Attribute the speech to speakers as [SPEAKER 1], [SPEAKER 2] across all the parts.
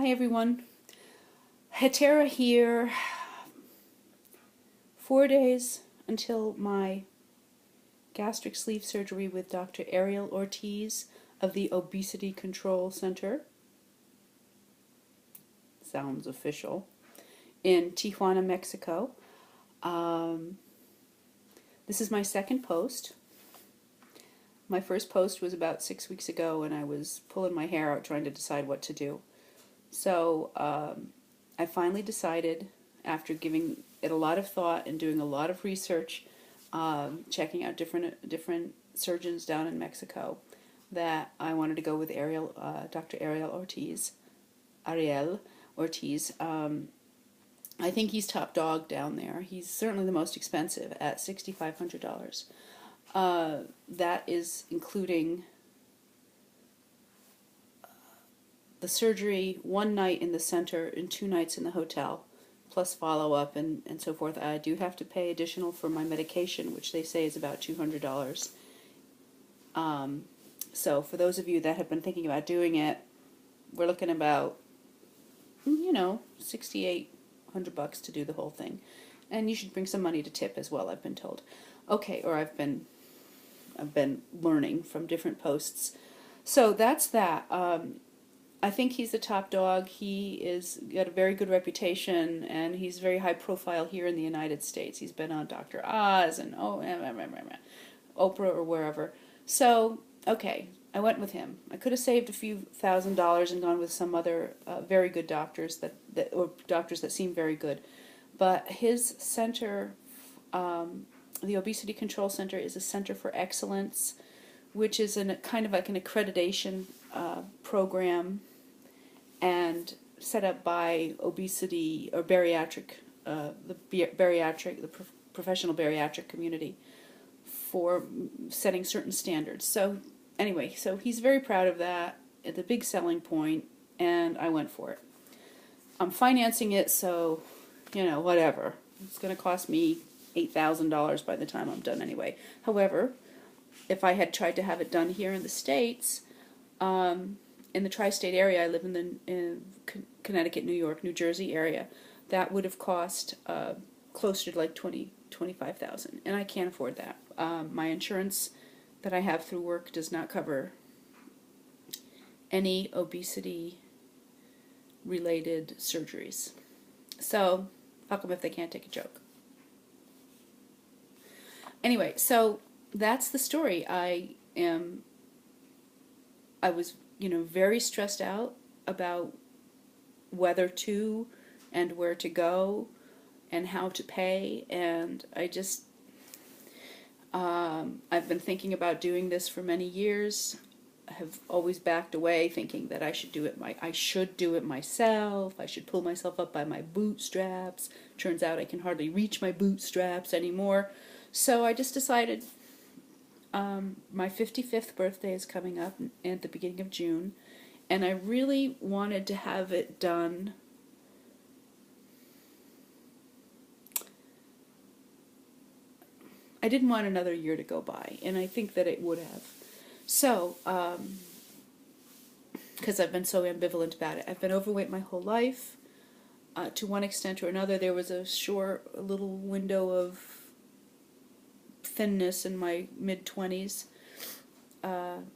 [SPEAKER 1] Hi everyone, Hetera here. 4 days until my gastric sleeve surgery with Dr. Ariel Ortiz of the Obesity Control Center. Sounds official. In Tijuana, Mexico. This is my second post. My first post was about 6 weeks ago and I was pulling my hair out trying to decide what to do. So I finally decided, after giving it a lot of thought and doing a lot of research, checking out different surgeons down in Mexico, that I wanted to go with Dr. Ariel Ortiz. I think he's top dog down there. He's certainly the most expensive at $6,500. That is including the surgery, 1 night in the center and 2 nights in the hotel, plus follow-up and so forth. I do have to pay additional for my medication, which they say is about $200. So for those of you that have been thinking about doing it, we're looking about, $6,800 to do the whole thing. And you should bring some money to tip as well, I've been told. Okay, or I've been learning from different posts. So that's that. I think he's the top dog. He is got a very good reputation, and he's very high profile here in the United States. He's been on Dr. Oz and Oprah or wherever. So, okay, I went with him. I could have saved a few $1,000s and gone with some other very good doctors or doctors that seem very good. But his center, the Obesity Control Center, is a center for excellence, which is kind of like an accreditation program, and set up by obesity or bariatric, the professional bariatric community, for setting certain standards. So anyway, so he's very proud of that. It's a big selling point, and I went for it. I'm financing it, so whatever. It's going to cost me $8,000 by the time I'm done anyway. However, if I had tried to have it done here in the States, in the tri-state area, I live in Connecticut, New York, New Jersey area, that would have cost closer to like $25,000, and I can't afford that. My insurance that I have through work does not cover any obesity-related surgeries. So, fuck them if they can't take a joke. Anyway, so that's the story. I was, very stressed out about whether to and where to go and how to pay, and I've been thinking about doing this for many years. I have always backed away, thinking that I should do it myself. I should pull myself up by my bootstraps. Turns out I can hardly reach my bootstraps anymore. So I just decided, my 55th birthday is coming up at the beginning of June, and I really wanted to have it done I didn't want another year to go by, and I think that it would have. So, because I've been so ambivalent about it. I've been overweight my whole life. To one extent or another, there was a little window of thinness in my mid-20s.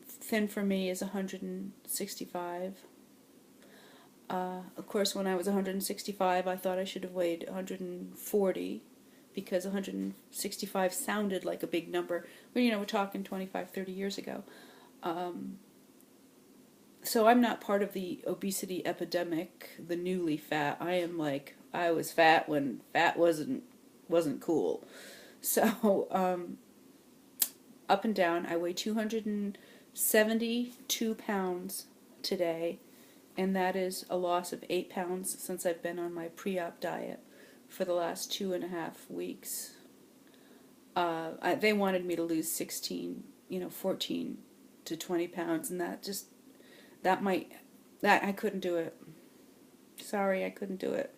[SPEAKER 1] Thin for me is 165. Of course, when I was 165, I thought I should have weighed 140, because 165 sounded like a big number. But, we're talking 25, 30 years ago. So I'm not part of the obesity epidemic, the newly fat. I was fat when fat wasn't cool. So, up and down, I weigh 272 pounds today, and that is a loss of 8 pounds since I've been on my pre-op diet for the last 2.5 weeks. They wanted me to lose 16, 14 to 20 pounds, and I couldn't do it. Sorry, I couldn't do it.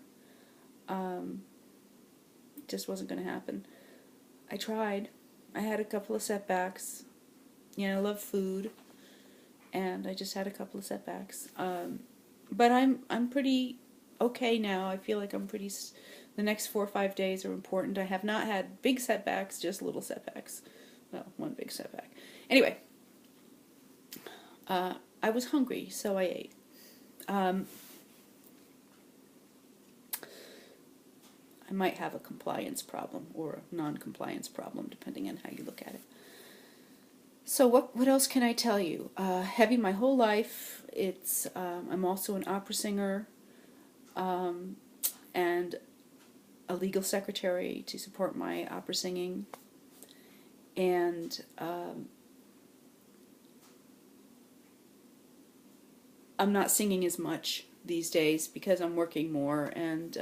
[SPEAKER 1] It just wasn't going to happen. I tried. I had a couple of setbacks. I love food, and I just had a couple of setbacks. but I'm pretty okay now. I feel like I'm pretty. The next 4 or 5 days are important. I have not had big setbacks, just little setbacks. Well, one big setback. Anyway, I was hungry, so I ate. Um, I might have a compliance problem or a non-compliance problem, depending on how you look at it. So what else can I tell you? Heavy my whole life. It's I'm also an opera singer, and a legal secretary to support my opera singing, and I'm not singing as much these days because I'm working more and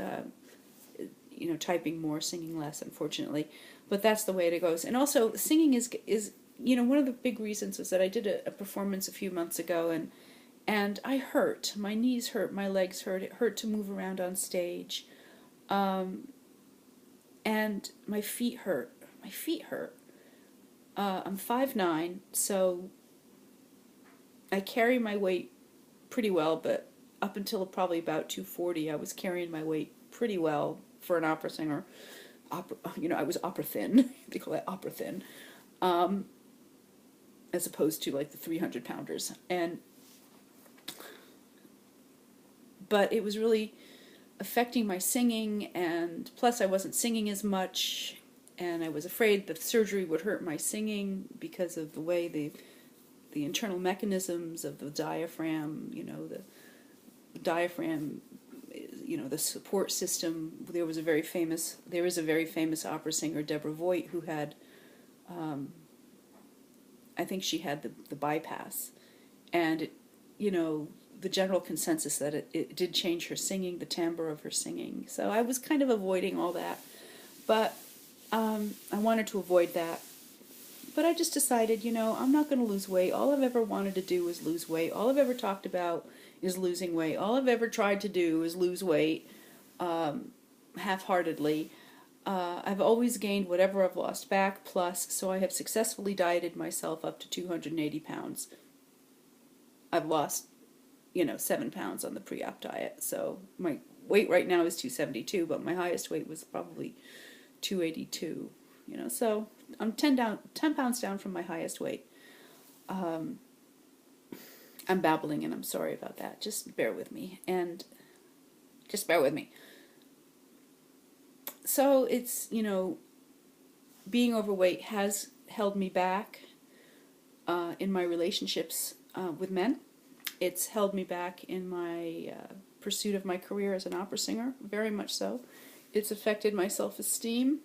[SPEAKER 1] typing more, singing less, unfortunately. But that's the way it goes. And also, singing is one of the big reasons was that I did a performance a few months ago, and I hurt. My knees hurt, my legs hurt. It hurt to move around on stage, and my feet hurt. My feet hurt. I'm 5'9", so I carry my weight pretty well, but up until probably about 240, I was carrying my weight pretty well for an opera singer. I was opera thin. They call it opera thin, as opposed to like the 300-pounders. But it was really affecting my singing, and plus I wasn't singing as much, and I was afraid that the surgery would hurt my singing because of the way the internal mechanisms of the diaphragm, the diaphragm, the support system. There is a very famous opera singer, Deborah Voigt, who had, I think she had the bypass, and the general consensus that it did change her singing, the timbre of her singing. So I was kind of avoiding all that, but I wanted to avoid that. But I just decided, I'm not going to lose weight. All I've ever wanted to do is lose weight. All I've ever talked about is losing weight. All I've ever tried to do is lose weight, half-heartedly. I've always gained whatever I've lost back, plus, so I have successfully dieted myself up to 280 pounds. I've lost, 7 pounds on the pre-op diet, so my weight right now is 272, but my highest weight was probably 282, so I'm 10 pounds down from my highest weight. I'm babbling, and I'm sorry about that. Just bear with me, So it's, being overweight has held me back in my relationships with men. It's held me back in my pursuit of my career as an opera singer, very much so. It's affected my self-esteem.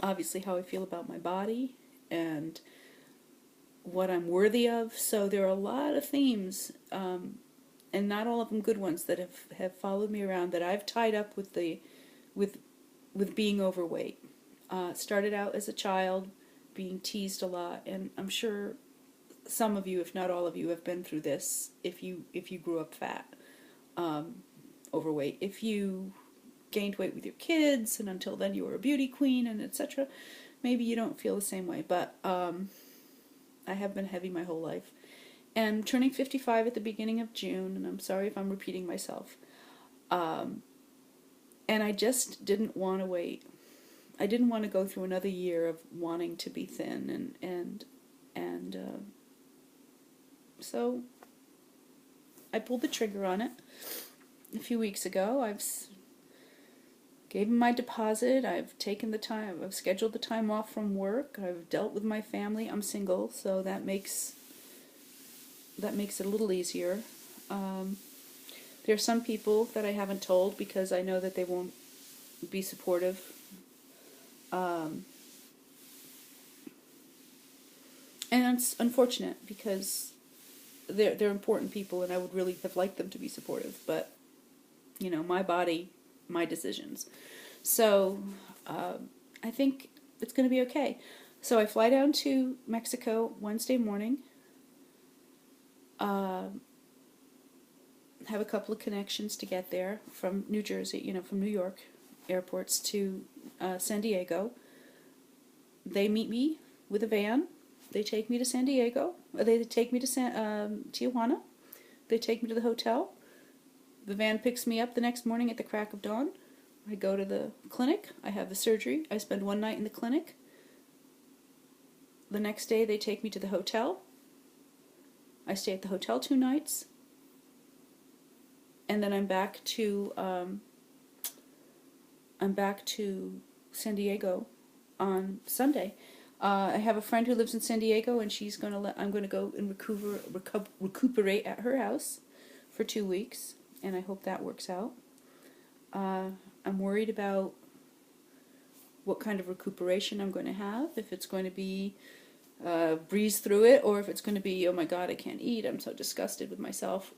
[SPEAKER 1] Obviously how I feel about my body and what I'm worthy of. So there are a lot of themes, and not all of them good ones, that have followed me around, that I've tied up with being overweight. Started out as a child, being teased a lot, and I'm sure some of you, if not all of you, have been through this. If you grew up fat, overweight, if you gained weight with your kids, and until then you were a beauty queen, and etc. Maybe you don't feel the same way, but I have been heavy my whole life. And I'm turning 55 at the beginning of June, and I'm sorry if I'm repeating myself. And I just didn't want to wait. I didn't want to go through another year of wanting to be thin, and so I pulled the trigger on it a few weeks ago. I've gave him my deposit. I've taken the time. I've scheduled the time off from work. I've dealt with my family. I'm single, so that makes it a little easier. There are some people that I haven't told because I know that they won't be supportive. And it's unfortunate because they're important people, and I would really have liked them to be supportive. But my body, my decisions. So I think it's going to be okay. So I fly down to Mexico Wednesday morning. Have a couple of connections to get there from New Jersey, from New York airports to San Diego. They meet me with a van They take me to San Diego. They take me to Tijuana. They take me to the hotel. The van picks me up the next morning at the crack of dawn. I go to the clinic. I have the surgery. I spend one night in the clinic. The next day they take me to the hotel. I stay at the hotel 2 nights. And then I'm back to San Diego on Sunday. I have a friend who lives in San Diego, and I'm going to go and recuperate at her house for 2 weeks, and I hope that works out. I'm worried about what kind of recuperation I'm going to have, if it's going to be breeze through it, or if it's going to be, oh my God, I can't eat, I'm so disgusted with myself,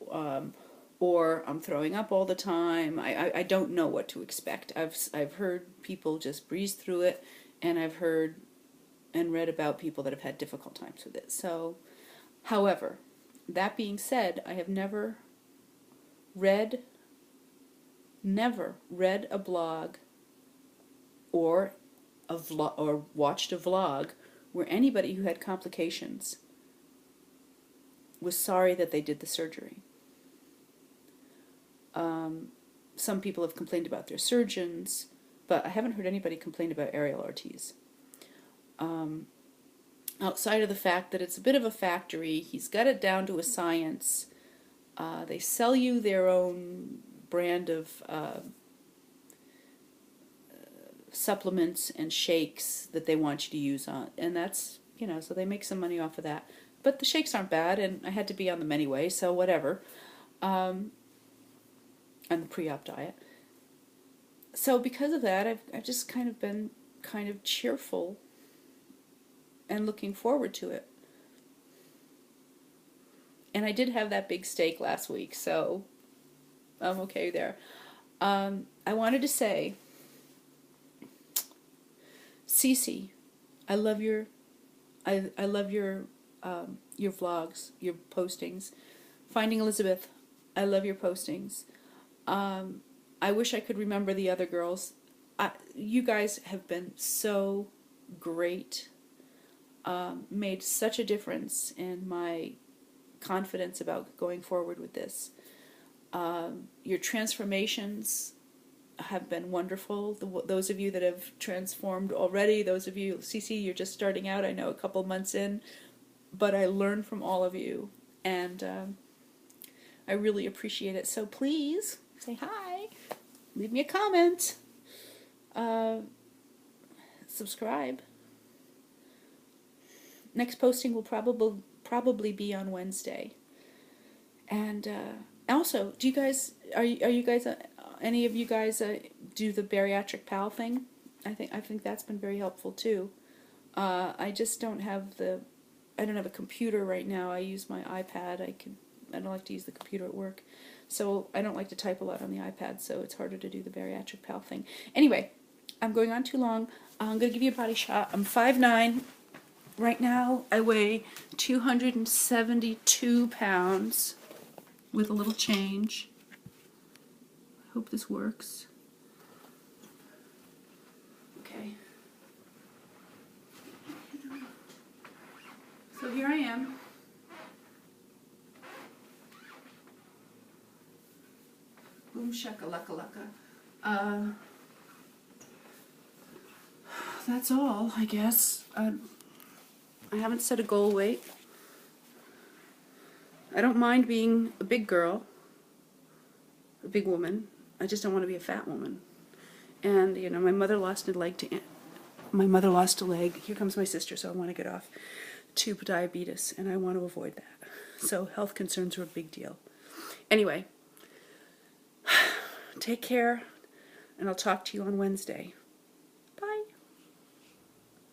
[SPEAKER 1] or I'm throwing up all the time. I don't know what to expect. I've heard people just breeze through it, and I've heard and read about people that have had difficult times with it. So, however, that being said, I have never read a blog or watched a vlog where anybody who had complications was sorry that they did the surgery. Some people have complained about their surgeons, but I haven't heard anybody complain about Ariel Ortiz. Outside of the fact that it's a bit of a factory, he's got it down to a science. They sell you their own brand of supplements and shakes that they want you to use on, and that's, so they make some money off of that. But the shakes aren't bad, and I had to be on them anyway, so whatever. And the pre-op diet. So because of that, I've just kind of been kind of cheerful and looking forward to it. And I did have that big steak last week, so I'm okay there. I wanted to say, Cece, I love your vlogs, your postings. Finding Elizabeth, I love your postings. I wish I could remember the other girls. You guys have been so great. Made such a difference in my confidence about going forward with this. Your transformations have been wonderful. Those of you that have transformed already, those of you, Cece, you're just starting out, I know, a couple months in, but I learned from all of you, and I really appreciate it. So please, say hi, leave me a comment, subscribe. Next posting will probably be on Wednesday. And also, do you guys, are you guys, any of you guys do the bariatric pal thing? I think that's been very helpful too. I just don't have I don't have a computer right now. I use my iPad. I don't like to use the computer at work, so I don't like to type a lot on the iPad, so it's harder to do the bariatric pal thing. Anyway, I'm going on too long. I'm going to give you a body shot. I'm 5'9". Right now, I weigh 272 pounds with a little change. I hope this works. Okay. So here I am. Boom shakalaka. That's all, I guess. I haven't set a goal weight. I don't mind being a big girl, a big woman. I just don't want to be a fat woman. And my mother lost a leg. Here comes my sister, so I want to get off, to diabetes, and I want to avoid that. So health concerns are a big deal. Anyway, take care, and I'll talk to you on Wednesday.